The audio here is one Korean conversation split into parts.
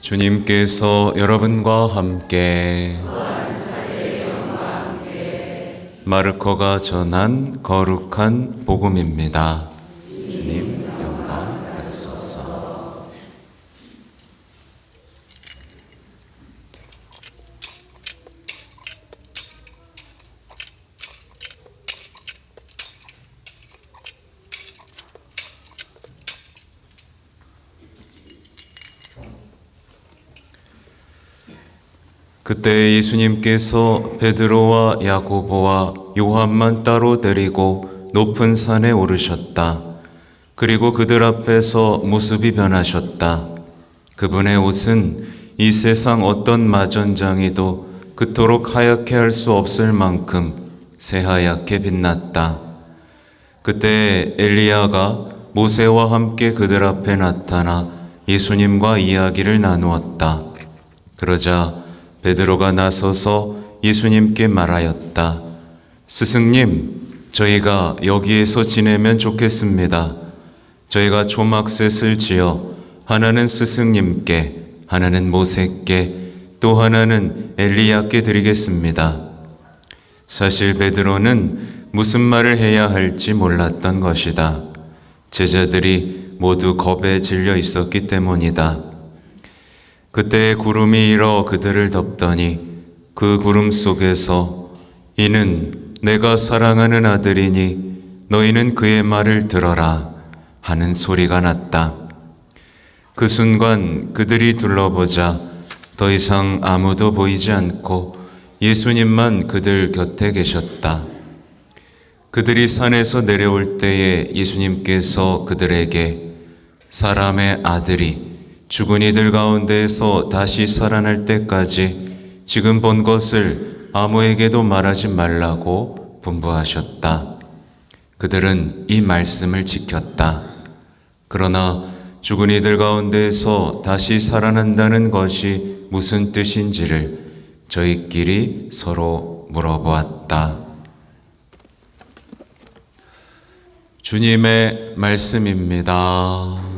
주님께서 여러분과 함께 마르코가 전한 거룩한 복음입니다. 주님 영광 받으소서. 그때 예수님께서 베드로와 야고보와 요한만 따로 데리고 높은 산에 오르셨다. 그리고 그들 앞에서 모습이 변하셨다. 그분의 옷은 이 세상 어떤 마전장이도 그토록 하얗게 할 수 없을 만큼 새하얗게 빛났다. 그때 엘리야가 모세와 함께 그들 앞에 나타나 예수님과 이야기를 나누었다. 그러자 베드로가 나서서 예수님께 말하였다. 스승님, 저희가 여기에서 지내면 좋겠습니다. 저희가 초막셋을 지어 하나는 스승님께, 하나는 모세께, 또 하나는 엘리야께 드리겠습니다. 사실 베드로는 무슨 말을 해야 할지 몰랐던 것이다. 제자들이 모두 겁에 질려 있었기 때문이다. 그때 구름이 일어 그들을 덮더니 그 구름 속에서 이는 내가 사랑하는 아들이니 너희는 그의 말을 들어라 하는 소리가 났다. 그 순간 그들이 둘러보자 더 이상 아무도 보이지 않고 예수님만 그들 곁에 계셨다. 그들이 산에서 내려올 때에 예수님께서 그들에게 사람의 아들이 죽은 이들 가운데에서 다시 살아날 때까지 지금 본 것을 아무에게도 말하지 말라고 분부하셨다. 그들은 이 말씀을 지켰다. 그러나 죽은 이들 가운데에서 다시 살아난다는 것이 무슨 뜻인지를 저희끼리 서로 물어보았다. 주님의 말씀입니다.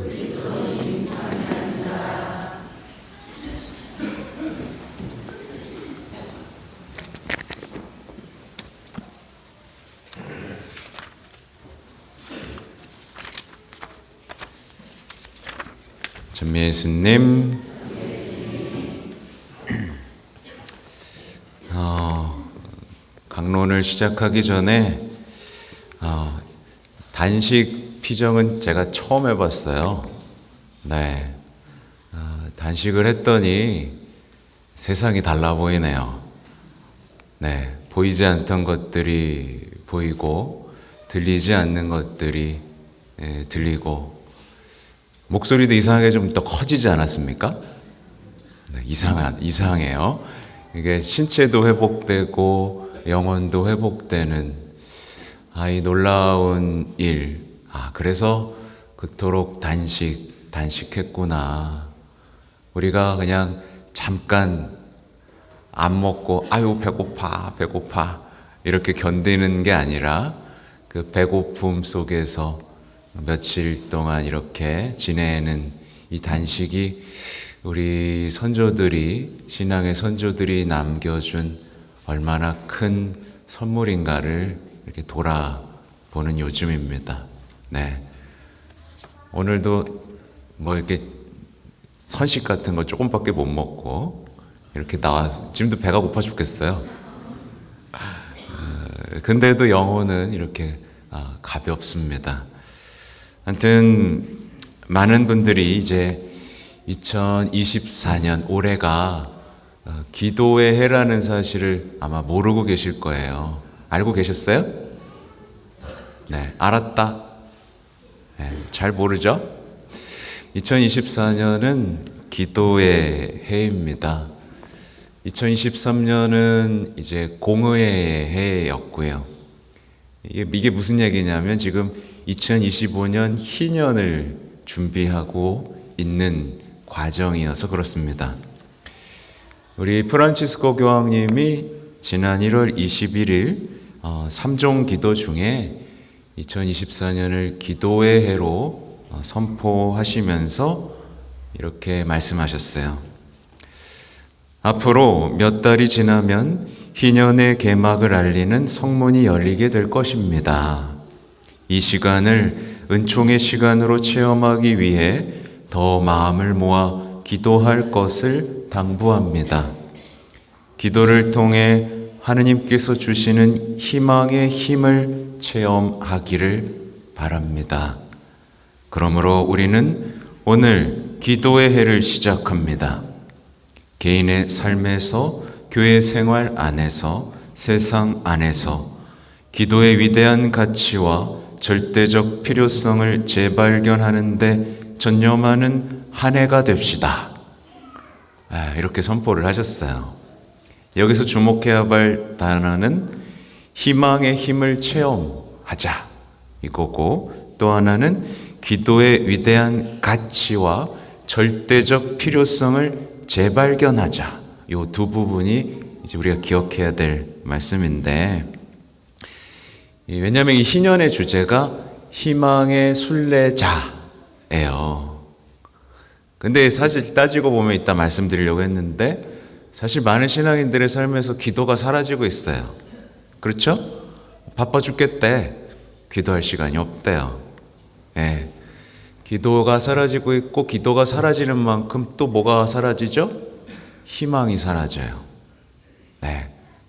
예수님, 강론을 시작하기 전에 단식 피정은 제가 처음 해봤어요. 네, 단식을 했더니 세상이 달라 보이네요. 네, 보이지 않던 것들이 보이고 들리지 않는 것들이 들리고 목소리도 이상하게 좀 더 커지지 않았습니까? 네, 이상해요. 이게 신체도 회복되고 영혼도 회복되는 이 놀라운 일. 그래서 그토록 단식했구나. 우리가 그냥 잠깐 안 먹고 아유 배고파 이렇게 견디는 게 아니라 그 배고픔 속에서 며칠 동안 이렇게 지내는 이 단식이 우리 신앙의 선조들이 남겨준 얼마나 큰 선물인가를 이렇게 돌아보는 요즘입니다. 네. 오늘도 이렇게 선식 같은 거 조금밖에 못 먹고 이렇게 지금도 배가 고파 죽겠어요. 근데도 영혼은 이렇게 가볍습니다. 아무튼 많은 분들이 이제 2024년 올해가 기도의 해라는 사실을 아마 모르고 계실 거예요. 알고 계셨어요? 네, 알았다. 네, 잘 모르죠? 2024년은 기도의 해입니다. 2023년은 이제 공의의 해였고요. 이게 무슨 얘기냐면 지금 2025년 희년을 준비하고 있는 과정이어서 그렇습니다. 우리 프란치스코 교황님이 지난 1월 21일 3종 기도 중에 2024년을 기도의 해로 선포하시면서 이렇게 말씀하셨어요. 앞으로 몇 달이 지나면 희년의 개막을 알리는 성문이 열리게 될 것입니다. 이 시간을 은총의 시간으로 체험하기 위해 더 마음을 모아 기도할 것을 당부합니다. 기도를 통해 하느님께서 주시는 희망의 힘을 체험하기를 바랍니다. 그러므로 우리는 오늘 기도의 해를 시작합니다. 개인의 삶에서, 교회 생활 안에서, 세상 안에서 기도의 위대한 가치와 절대적 필요성을 재발견하는 데 전념하는 한 해가 됩시다. 이렇게 선포를 하셨어요. 여기서 주목해야 할 단어는 희망의 힘을 체험하자 이거고, 또 하나는 기도의 위대한 가치와 절대적 필요성을 재발견하자. 이 두 부분이 이제 우리가 기억해야 될 말씀인데, 왜냐하면 이 희년의 주제가 희망의 순례자예요. 근데 사실 따지고 보면 이따 말씀드리려고 했는데, 사실 많은 신앙인들의 삶에서 기도가 사라지고 있어요. 그렇죠? 바빠 죽겠대. 기도할 시간이 없대요. 기도가 사라지고 있고, 기도가 사라지는 만큼 또 뭐가 사라지죠? 희망이 사라져요.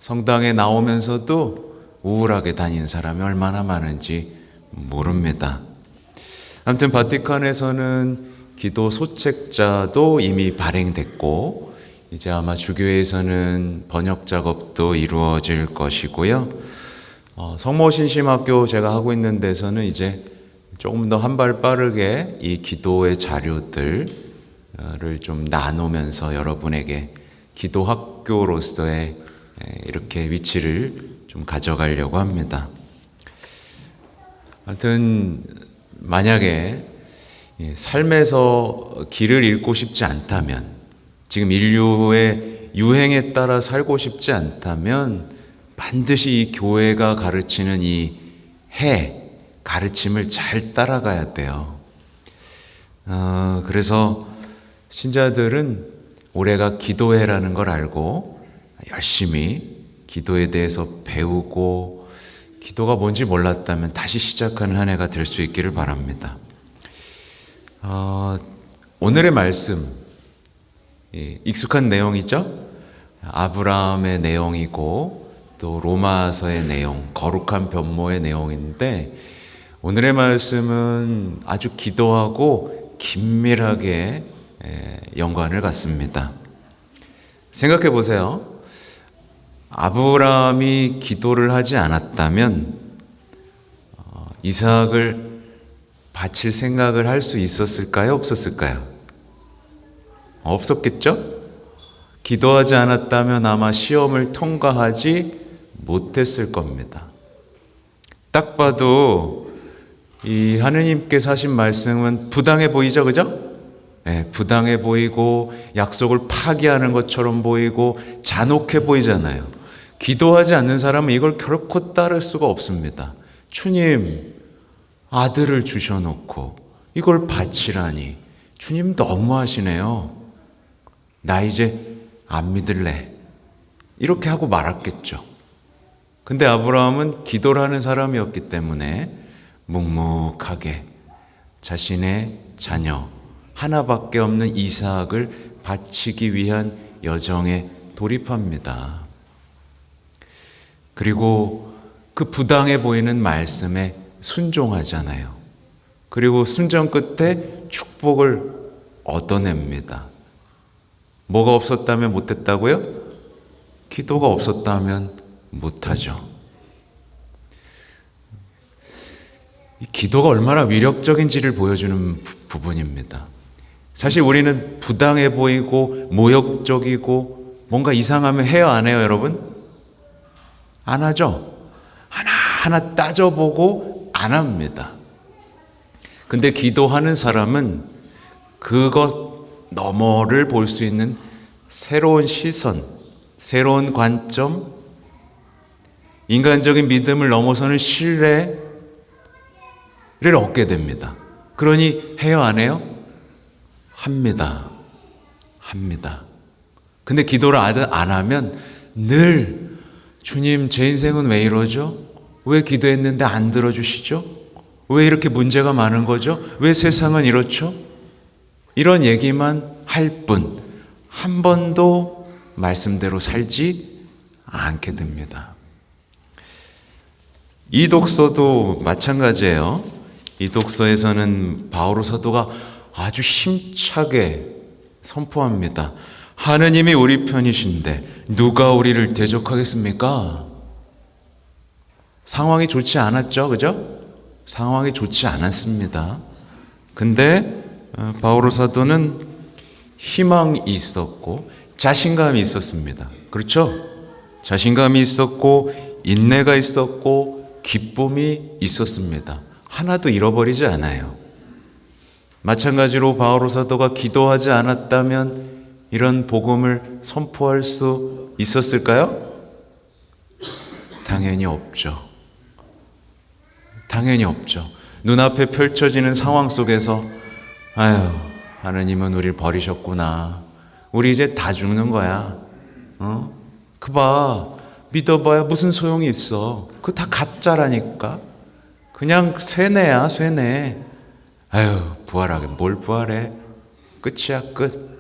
성당에 나오면서도 우울하게 다니는 사람이 얼마나 많은지 모릅니다. 아무튼 바티칸에서는 기도 소책자도 이미 발행됐고, 이제 아마 주교회에서는 번역 작업도 이루어질 것이고요. 성모신심학교 제가 하고 있는 데서는 이제 조금 더 한 발 빠르게 이 기도의 자료들을 좀 나누면서 여러분에게 기도 학교로서의 이렇게 위치를 좀 가져가려고 합니다. 하여튼 만약에 삶에서 길을 잃고 싶지 않다면, 지금 인류의 유행에 따라 살고 싶지 않다면 반드시 이 교회가 가르치는 이 가르침을 잘 따라가야 돼요. 그래서 신자들은 올해가 기도해라는 걸 알고 열심히 기도에 대해서 배우고, 기도가 뭔지 몰랐다면 다시 시작하는 한 해가 될 수 있기를 바랍니다. 오늘의 말씀, 익숙한 내용이죠? 아브라함의 내용이고 또 로마서의 내용, 거룩한 변모의 내용인데, 오늘의 말씀은 아주 기도하고 긴밀하게 연관을 갖습니다. 생각해 보세요. 아브라함이 기도를 하지 않았다면 이삭을 바칠 생각을 할 수 있었을까요? 없었을까요? 없었겠죠? 기도하지 않았다면 아마 시험을 통과하지 못했을 겁니다. 딱 봐도 이 하느님께서 하신 말씀은 부당해 보이죠, 그죠? 부당해 보이고 약속을 파기하는 것처럼 보이고 잔혹해 보이잖아요. 기도하지 않는 사람은 이걸 결코 따를 수가 없습니다. 주님, 아들을 주셔놓고 이걸 바치라니, 주님 너무하시네요. 나 이제 안 믿을래. 이렇게 하고 말았겠죠. 근데 아브라함은 기도를 하는 사람이었기 때문에 묵묵하게 자신의 자녀 하나밖에 없는 이삭을 바치기 위한 여정에 돌입합니다. 그리고 그 부당해 보이는 말씀에 순종하잖아요. 그리고 순종 끝에 축복을 얻어냅니다. 뭐가 없었다면 못했다고요? 기도가 없었다면 못하죠. 이 기도가 얼마나 위력적인지를 보여주는 부분입니다. 사실 우리는 부당해 보이고 모욕적이고 뭔가 이상하면 해요, 안 해요, 여러분? 안 하죠? 하나하나 따져보고 안 합니다. 근데 기도하는 사람은 그것 너머를 볼 수 있는 새로운 시선, 새로운 관점, 인간적인 믿음을 넘어서는 신뢰를 얻게 됩니다. 그러니 해요, 안 해요? 합니다. 근데 기도를 안 하면 늘 주님, 제 인생은 왜 이러죠? 왜 기도했는데 안 들어주시죠? 왜 이렇게 문제가 많은 거죠? 왜 세상은 이렇죠? 이런 얘기만 할 뿐, 한 번도 말씀대로 살지 않게 됩니다. 이 독서도 마찬가지예요. 이 독서에서는 바오로 사도가 아주 힘차게 선포합니다. 하느님이 우리 편이신데 누가 우리를 대적하겠습니까? 상황이 좋지 않았죠, 그죠? 상황이 좋지 않았습니다. 근데 바오로 사도는 희망이 있었고 자신감이 있었습니다. 그렇죠? 자신감이 있었고 인내가 있었고 기쁨이 있었습니다. 하나도 잃어버리지 않아요. 마찬가지로 바오로 사도가 기도하지 않았다면 이런 복음을 선포할 수 있었을까요? 당연히 없죠. 당연히 없죠. 눈앞에 펼쳐지는 상황 속에서 아유, 하느님은 우리를 버리셨구나. 우리 이제 다 죽는 거야. 그 봐. 믿어봐야 무슨 소용이 있어. 그거 다 가짜라니까. 그냥 쇠뇌야, 쇠뇌. 아유, 부활하게 뭘 부활해. 끝이야, 끝.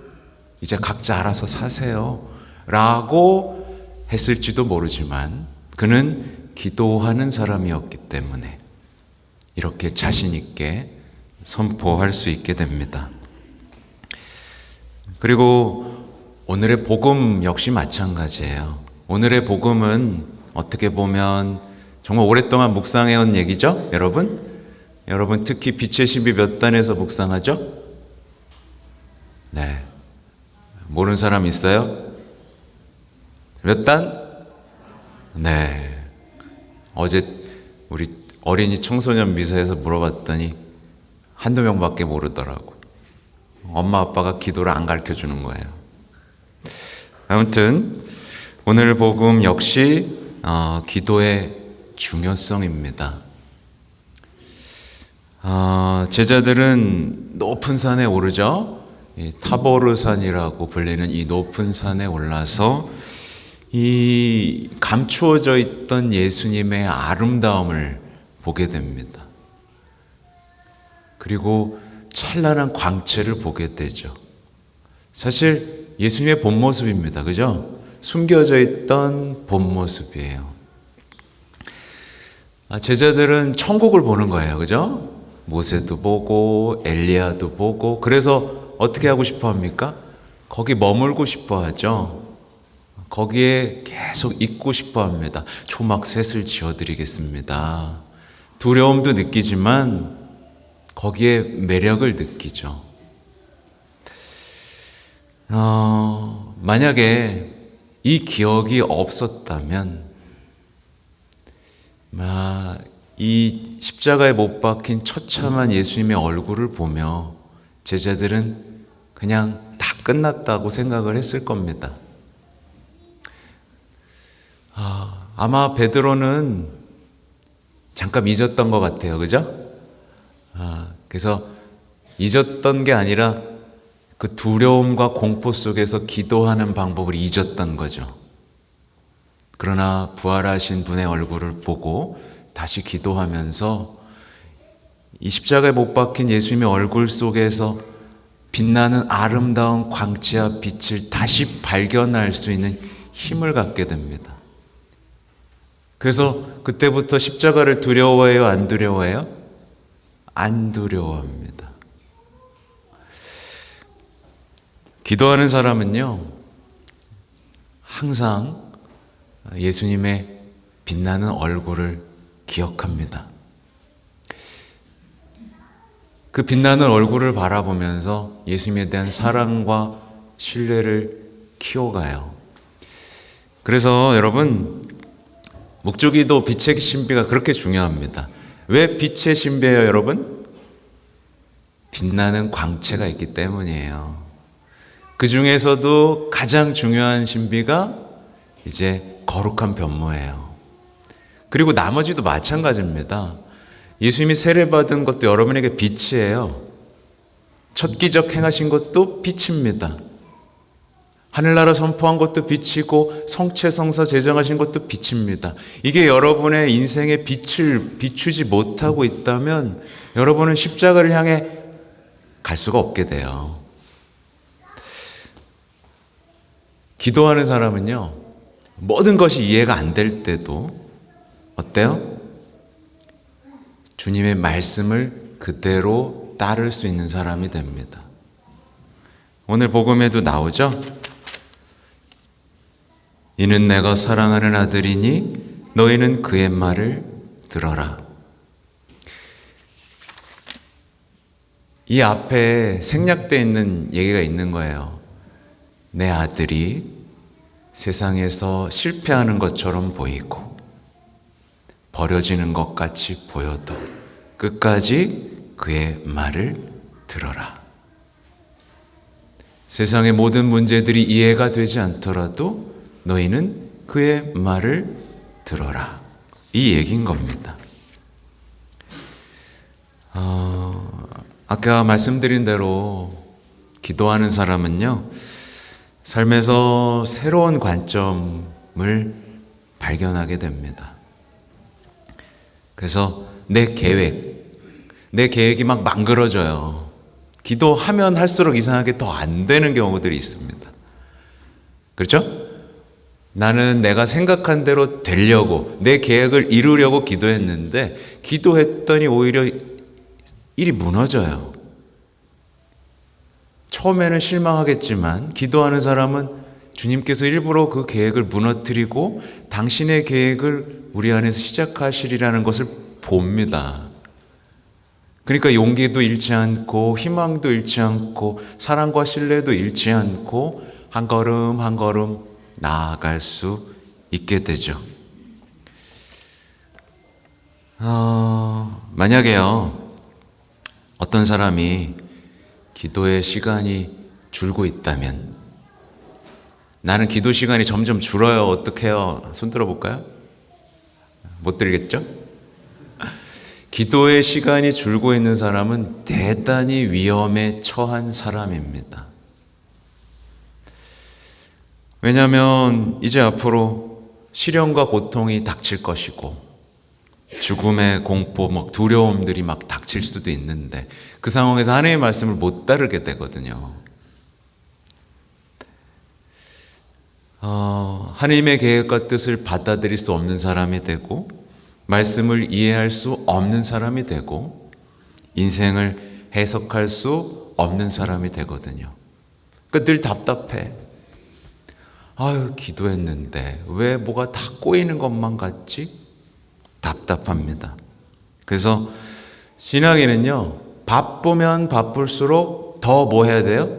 이제 각자 알아서 사세요. 라고 했을지도 모르지만 그는 기도하는 사람이었기 때문에 이렇게 자신 있게 선포할 수 있게 됩니다. 그리고 오늘의 복음 역시 마찬가지예요. 오늘의 복음은 어떻게 보면 정말 오랫동안 묵상해온 얘기죠, 여러분? 여러분 특히 빛의 신비 몇 단에서 묵상하죠? 네. 모르는 사람 있어요? 몇 단? 네. 어제 우리 어린이 청소년 미사에서 물어봤더니 한두 명밖에 모르더라고. 엄마 아빠가 기도를 안 가르쳐 주는 거예요. 아무튼 오늘 복음 역시 기도의 중요성입니다. 제자들은 높은 산에 오르죠. 타보르산이라고 불리는 이 높은 산에 올라서 이 감추어져 있던 예수님의 아름다움을 보게 됩니다. 그리고 찬란한 광채를 보게 되죠. 사실 예수님의 본 모습입니다. 그죠? 숨겨져 있던 본 모습이에요. 제자들은 천국을 보는 거예요. 그죠? 모세도 보고 엘리야도 보고 그래서 어떻게 하고 싶어 합니까? 거기 머물고 싶어 하죠. 거기에 계속 있고 싶어 합니다. 초막셋을 지어드리겠습니다. 두려움도 느끼지만 거기에 매력을 느끼죠. 만약에 이 기억이 없었다면 이 십자가에 못 박힌 처참한 예수님의 얼굴을 보며 제자들은 그냥 다 끝났다고 생각을 했을 겁니다. 아마 베드로는 잠깐 잊었던 것 같아요. 그죠? 그래서 잊었던 게 아니라 그 두려움과 공포 속에서 기도하는 방법을 잊었던 거죠. 그러나 부활하신 분의 얼굴을 보고 다시 기도하면서 이 십자가에 못 박힌 예수님의 얼굴 속에서 빛나는 아름다운 광채와 빛을 다시 발견할 수 있는 힘을 갖게 됩니다. 그래서 그때부터 십자가를 두려워해요? 안 두려워해요? 안 두려워합니다. 기도하는 사람은요, 항상 예수님의 빛나는 얼굴을 기억합니다. 그 빛나는 얼굴을 바라보면서 예수님에 대한 사랑과 신뢰를 키워가요. 그래서 여러분, 묵주기도 빛의 신비가 그렇게 중요합니다. 왜 빛의 신비예요, 여러분? 빛나는 광채가 있기 때문이에요. 그 중에서도 가장 중요한 신비가 이제 거룩한 변모예요. 그리고 나머지도 마찬가지입니다. 예수님이 세례받은 것도 여러분에게 빛이에요. 첫 기적 행하신 것도 빛입니다. 하늘나라 선포한 것도 빛이고 성체성사 제정하신 것도 빛입니다. 이게 여러분의 인생의 빛을 비추지 못하고 있다면 여러분은 십자가를 향해 갈 수가 없게 돼요. 기도하는 사람은요, 모든 것이 이해가 안 될 때도 어때요? 주님의 말씀을 그대로 따를 수 있는 사람이 됩니다. 오늘 복음에도 나오죠? 이는 내가 사랑하는 아들이니 너희는 그의 말을 들어라. 이 앞에 생략되어 있는 얘기가 있는 거예요. 내 아들이 세상에서 실패하는 것처럼 보이고 버려지는 것 같이 보여도 끝까지 그의 말을 들어라. 세상의 모든 문제들이 이해가 되지 않더라도 너희는 그의 말을 들어라. 이 얘기인 겁니다. 아까 말씀드린 대로 기도하는 사람은요, 삶에서 새로운 관점을 발견하게 됩니다. 그래서 내 계획이 막 망그러져요. 기도하면 할수록 이상하게 더 안 되는 경우들이 있습니다. 그렇죠? 나는 내가 생각한 대로 되려고, 내 계획을 이루려고 기도했는데 기도했더니 오히려 일이 무너져요. 처음에는 실망하겠지만 기도하는 사람은 주님께서 일부러 그 계획을 무너뜨리고 당신의 계획을 우리 안에서 시작하시리라는 것을 봅니다. 그러니까 용기도 잃지 않고 희망도 잃지 않고 사랑과 신뢰도 잃지 않고 한 걸음 한 걸음 나아갈 수 있게 되죠. 만약에요, 어떤 사람이 기도의 시간이 줄고 있다면, 나는 기도 시간이 점점 줄어요. 어떡해요? 손 들어볼까요? 못 들겠죠? 기도의 시간이 줄고 있는 사람은 대단히 위험에 처한 사람입니다. 왜냐하면 이제 앞으로 시련과 고통이 닥칠 것이고 죽음의 공포, 두려움들이 막 닥칠 수도 있는데 그 상황에서 하나님의 말씀을 못 따르게 되거든요. 하나님의 계획과 뜻을 받아들일 수 없는 사람이 되고 말씀을 이해할 수 없는 사람이 되고 인생을 해석할 수 없는 사람이 되거든요. 그러니까 늘 답답해. 기도했는데 왜 뭐가 다 꼬이는 것만 같지? 답답합니다. 그래서 신앙인은요, 바쁘면 바쁠수록 더 뭐 해야 돼요?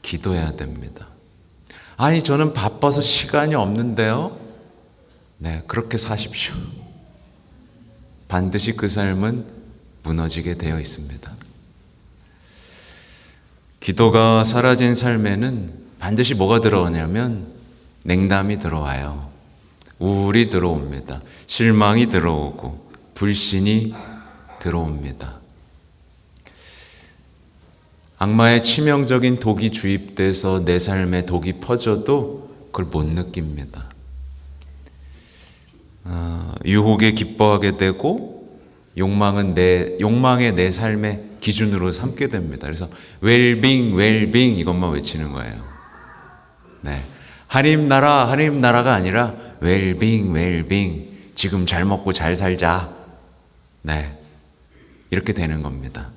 기도해야 됩니다. 저는 바빠서 시간이 없는데요. 네, 그렇게 사십시오. 반드시 그 삶은 무너지게 되어 있습니다. 기도가 사라진 삶에는 반드시 뭐가 들어오냐면 냉담이 들어와요. 우울이 들어옵니다. 실망이 들어오고 불신이 들어옵니다. 악마의 치명적인 독이 주입돼서 내 삶에 독이 퍼져도 그걸 못 느낍니다. 유혹에 기뻐하게 되고 욕망의 내 삶의 기준으로 삼게 됩니다. 그래서 웰빙 이것만 외치는 거예요. 네, 하나님 나라가 아니라 웰빙 지금 잘 먹고 잘 살자. 네, 이렇게 되는 겁니다.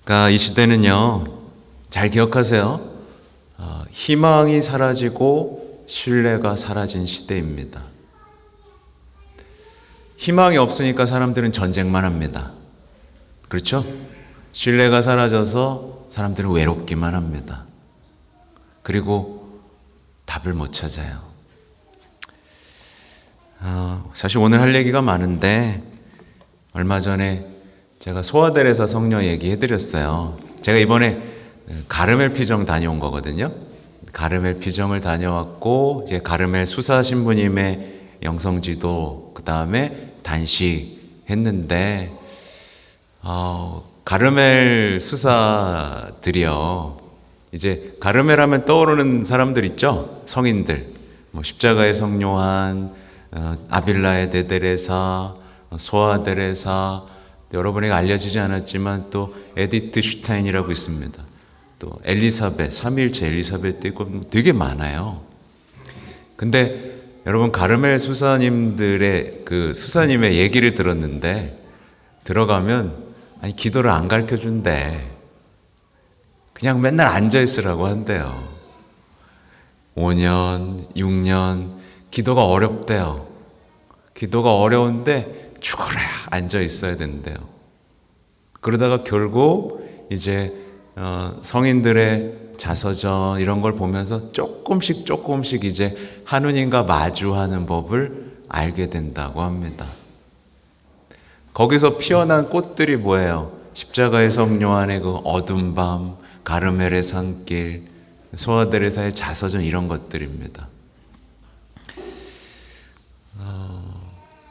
그러니까 이 시대는요, 잘 기억하세요. 희망이 사라지고 신뢰가 사라진 시대입니다. 희망이 없으니까 사람들은 전쟁만 합니다. 그렇죠? 신뢰가 사라져서 사람들은 외롭기만 합니다. 그리고 답을 못 찾아요. 사실 오늘 할 얘기가 많은데 얼마 전에 제가 소아테레사 성녀 얘기해드렸어요. 제가 이번에 가르멜 피정 다녀온 거거든요. 가르멜 피정을 다녀왔고 이제 가르멜 수사 신부님의 영성지도 그 다음에 단식 했는데 가르멜 수사들이요, 이제 가르멜하면 떠오르는 사람들 있죠? 성인들. 뭐 십자가의 성 요한, 아빌라의 데데레사, 소아 데레사, 여러분에게 알려지지 않았지만 또 에디트 슈타인이라고 있습니다. 또 엘리사벳, 삼위일체 엘리사벳도 있고 되게 많아요. 근데 여러분 가르멜 수사님들의 그 수사님의 얘기를 들었는데 들어가면 아니 기도를 안 가르쳐 준대. 그냥 맨날 앉아 있으라고 한대요. 5년, 6년 기도가 어렵대요. 기도가 어려운데 죽어라 앉아 있어야 된대요. 그러다가 결국 이제 성인들의 자서전 이런 걸 보면서 조금씩 이제 하느님과 마주하는 법을 알게 된다고 합니다. 거기서 피어난 꽃들이 뭐예요? 십자가의 성 요한의 그 어두운 밤, 가르멜의 산길, 소아데레사의 자서전 이런 것들입니다.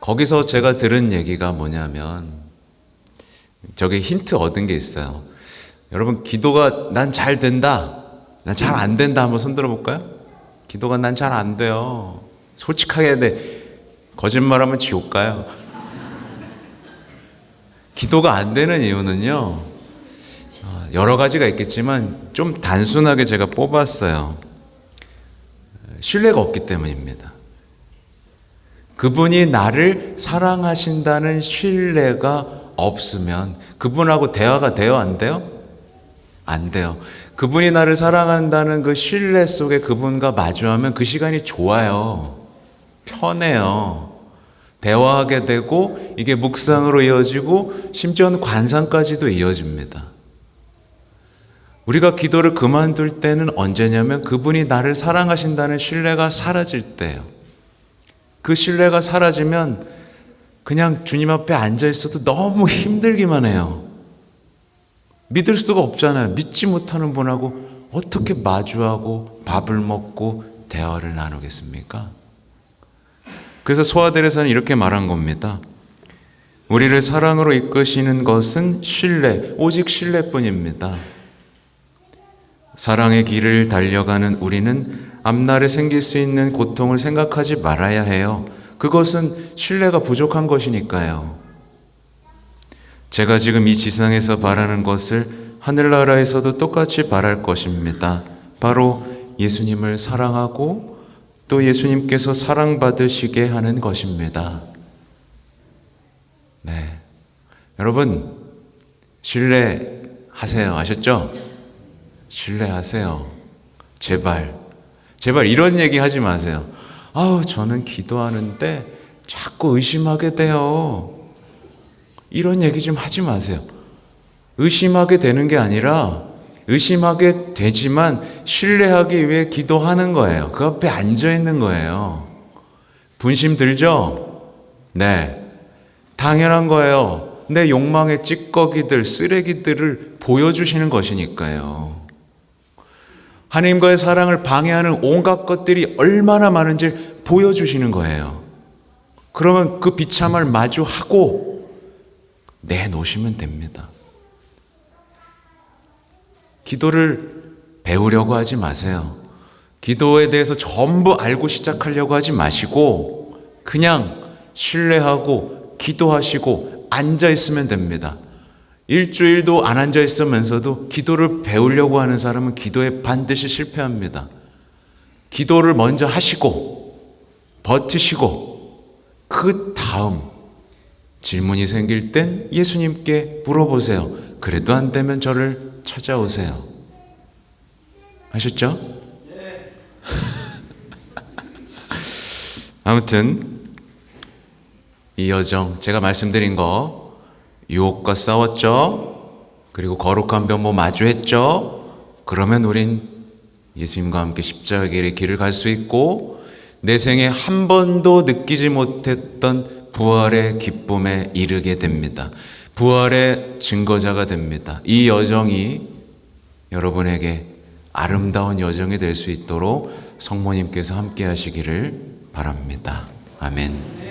거기서 제가 들은 얘기가 뭐냐면 저기 힌트 얻은 게 있어요. 여러분 기도가 난 잘 된다, 난 잘 안 된다 한번 손들어 볼까요? 기도가 난 잘 안 돼요. 솔직하게 해야 돼. 거짓말하면 지옥 가요. 기도가 안 되는 이유는요 여러 가지가 있겠지만 좀 단순하게 제가 뽑았어요. 신뢰가 없기 때문입니다. 그분이 나를 사랑하신다는 신뢰가 없으면 그분하고 대화가 돼요? 안 돼요? 안 돼요. 그분이 나를 사랑한다는 그 신뢰 속에 그분과 마주하면 그 시간이 좋아요. 편해요. 대화하게 되고 이게 묵상으로 이어지고 심지어는 관상까지도 이어집니다. 우리가 기도를 그만둘 때는 언제냐면 그분이 나를 사랑하신다는 신뢰가 사라질 때예요. 그 신뢰가 사라지면 그냥 주님 앞에 앉아 있어도 너무 힘들기만 해요. 믿을 수가 없잖아요. 믿지 못하는 분하고 어떻게 마주하고 밥을 먹고 대화를 나누겠습니까? 그래서 소아데레사는 이렇게 말한 겁니다. 우리를 사랑으로 이끄시는 것은 신뢰, 오직 신뢰뿐입니다. 사랑의 길을 달려가는 우리는 앞날에 생길 수 있는 고통을 생각하지 말아야 해요. 그것은 신뢰가 부족한 것이니까요. 제가 지금 이 지상에서 바라는 것을 하늘나라에서도 똑같이 바랄 것입니다. 바로 예수님을 사랑하고 또 예수님께서 사랑받으시게 하는 것입니다. 네, 여러분 신뢰하세요. 아셨죠? 신뢰하세요. 제발 이런 얘기 하지 마세요. 저는 기도하는데 자꾸 의심하게 돼요. 이런 얘기 좀 하지 마세요. 의심하게 되는 게 아니라 의심하게 되지만 신뢰하기 위해 기도하는 거예요. 그 앞에 앉아 있는 거예요. 분심 들죠? 네, 당연한 거예요. 내 욕망의 찌꺼기들, 쓰레기들을 보여주시는 것이니까요. 하나님과의 사랑을 방해하는 온갖 것들이 얼마나 많은지 보여주시는 거예요. 그러면 그 비참을 마주하고 내놓으시면 됩니다. 기도를 배우려고 하지 마세요. 기도에 대해서 전부 알고 시작하려고 하지 마시고 그냥 신뢰하고 기도하시고 앉아 있으면 됩니다. 일주일도 안 앉아 있으면서도 기도를 배우려고 하는 사람은 기도에 반드시 실패합니다. 기도를 먼저 하시고 버티시고 그 다음 질문이 생길 땐 예수님께 물어보세요. 그래도 안 되면 저를 찾아오세요. 아셨죠? 네. 아무튼 이 여정 제가 말씀드린 거 유혹과 싸웠죠. 그리고 거룩한 변모 마주했죠. 그러면 우린 예수님과 함께 십자가의 길을 갈 수 있고 내 생에 한 번도 느끼지 못했던 부활의 기쁨에 이르게 됩니다. 부활의 증거자가 됩니다. 이 여정이 여러분에게 아름다운 여정이 될 수 있도록 성모님께서 함께 하시기를 바랍니다. 아멘.